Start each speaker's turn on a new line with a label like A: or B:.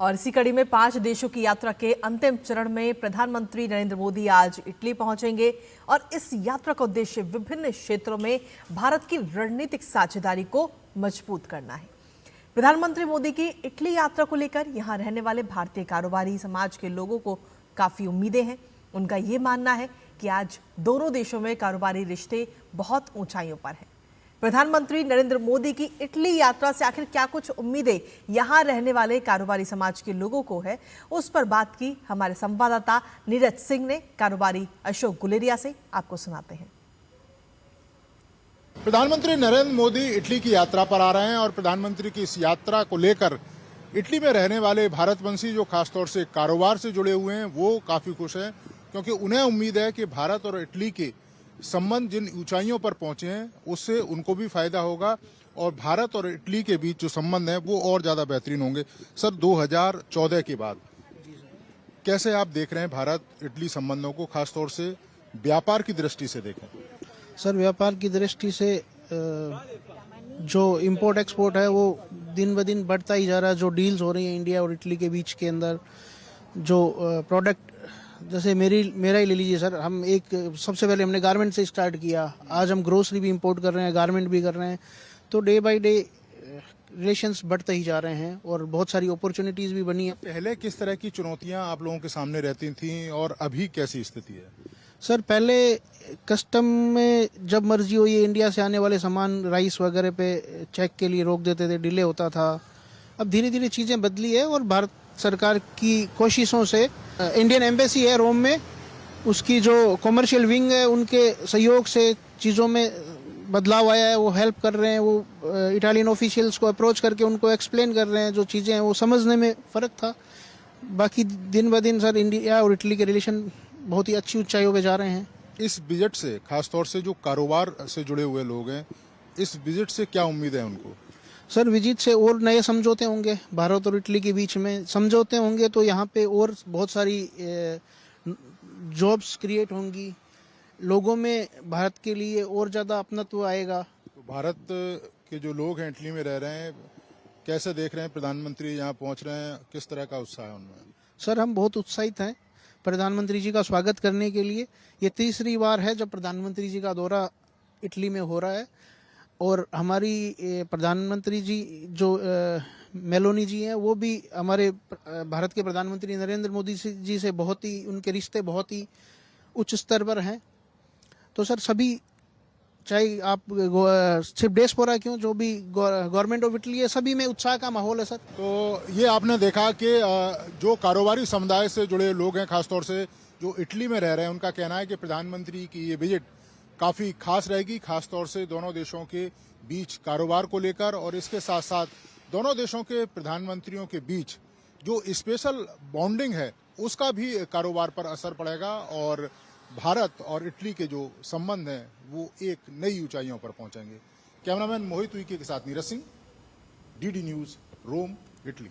A: और इसी कड़ी में 5 देशों की यात्रा के अंतिम चरण में प्रधानमंत्री नरेंद्र मोदी आज इटली पहुंचेंगे और इस यात्रा का उद्देश्य विभिन्न क्षेत्रों में भारत की रणनीतिक साझेदारी को मजबूत करना है। प्रधानमंत्री मोदी की इटली यात्रा को लेकर यहां रहने वाले भारतीय कारोबारी समाज के लोगों को काफी उम्मीदें हैं। उनका ये मानना है कि आज दोनों देशों में कारोबारी रिश्ते बहुत ऊंचाइयों पर हैं। प्रधानमंत्री नरेंद्र मोदी की इटली यात्रा से आखिर क्या कुछ उम्मीदें यहां रहने वाले कारोबारी समाज के लोगों को है, उस पर बात की हमारे संवाददाता नीरज सिंह ने कारोबारी अशोक गुलेरिया से। आपको सुनाते हैं।
B: प्रधानमंत्री नरेंद्र मोदी इटली की यात्रा पर आ रहे हैं और प्रधानमंत्री की इस यात्रा को लेकर इटली में रहने वाले भारतवंशी जो खासतौर से कारोबार से जुड़े हुए हैं वो काफी खुश हैं, क्योंकि उन्हें उम्मीद है कि भारत और इटली के संबंध जिन ऊंचाइयों पर पहुंचे हैं उससे उनको भी फायदा होगा और भारत और इटली के बीच जो संबंध है वो और ज्यादा बेहतरीन होंगे। सर, 2014 के बाद कैसे आप देख रहे हैं भारत इटली संबंधों को, खासतौर से व्यापार की दृष्टि से देखें?
C: सर, व्यापार की दृष्टि से जो इम्पोर्ट एक्सपोर्ट है वो दिन ब दिन बढ़ता ही जा रहा है। जो डील्स हो रही हैं इंडिया और इटली के बीच के अंदर, जो प्रोडक्ट जैसे मेरा ही ले लीजिए सर, हम सबसे पहले हमने गारमेंट से स्टार्ट किया, आज हम ग्रोसरी भी इंपोर्ट कर रहे हैं, गारमेंट भी कर रहे हैं। तो डे बाय डे रिलेशंस बढ़ते ही जा रहे हैं और बहुत सारी अपॉर्चुनिटीज भी बनी है।
B: पहले किस तरह की चुनौतियां आप लोगों के सामने रहती थी और अभी कैसी स्थिति है?
C: सर, पहले कस्टम में जब मर्जी हो ये इंडिया से आने वाले सामान राइस वगैरह पे चेक के लिए रोक देते थे, डिले होता था। अब धीरे धीरे चीज़ें बदली है और भारत सरकार की कोशिशों से इंडियन एम्बेसी है रोम में, उसकी जो कमर्शियल विंग है उनके सहयोग से चीज़ों में बदलाव आया है। वो हेल्प कर रहे हैं, वो इटालियन ऑफिशियल्स को अप्रोच करके उनको एक्सप्लेन कर रहे हैं। जो चीज़ें हैं वो समझने में फ़र्क था। बाकी दिन ब दिन सर इंडिया और इटली के रिलेशन बहुत ही अच्छी ऊंचाइयों पे जा रहे हैं।
B: इस विजिट से खासतौर से जो कारोबार से जुड़े हुए लोग हैं, इस विजिट से क्या उम्मीद है उनको?
C: सर, विजिट से और नए समझौते होंगे, भारत और इटली के बीच में समझौते होंगे तो यहाँ पे और बहुत सारी जॉब्स क्रिएट होंगी, लोगों में भारत के लिए और ज़्यादा अपनत्व आएगा।
B: तो भारत के जो लोग हैं इटली में रह रहे हैं, कैसे देख रहे हैं प्रधानमंत्री यहाँ पहुँच रहे हैं, किस तरह का उत्साह है उनमें?
C: सर, हम बहुत उत्साहित हैं प्रधानमंत्री जी का स्वागत करने के लिए। ये तीसरी बार है जब प्रधानमंत्री जी का दौरा इटली में हो रहा है और हमारी प्रधानमंत्री जी जो मेलोनी जी हैं वो भी हमारे भारत के प्रधानमंत्री नरेंद्र मोदी जी से बहुत ही उनके रिश्ते बहुत ही उच्च स्तर पर हैं। तो सर, सभी चाहे आप सिर्फ डेस्पोरा क्यों, जो भी गवर्नमेंट ऑफ इटली है, सभी में उत्साह का माहौल है सर।
B: तो ये आपने देखा कि जो कारोबारी समुदाय से जुड़े लोग हैं, खासतौर से जो इटली में रह रहे हैं, उनका कहना है कि प्रधानमंत्री की ये विजिट काफ़ी खास रहेगी, खासतौर से दोनों देशों के बीच कारोबार को लेकर और इसके साथ साथ दोनों देशों के प्रधानमंत्रियों के बीच जो स्पेशल बॉन्डिंग है उसका भी कारोबार पर असर पड़ेगा और भारत और इटली के जो संबंध हैं वो एक नई ऊंचाइयों पर पहुंचेंगे। कैमरामैन मोहित उइके के साथ नीरज सिंह, डीडी न्यूज़, रोम, इटली।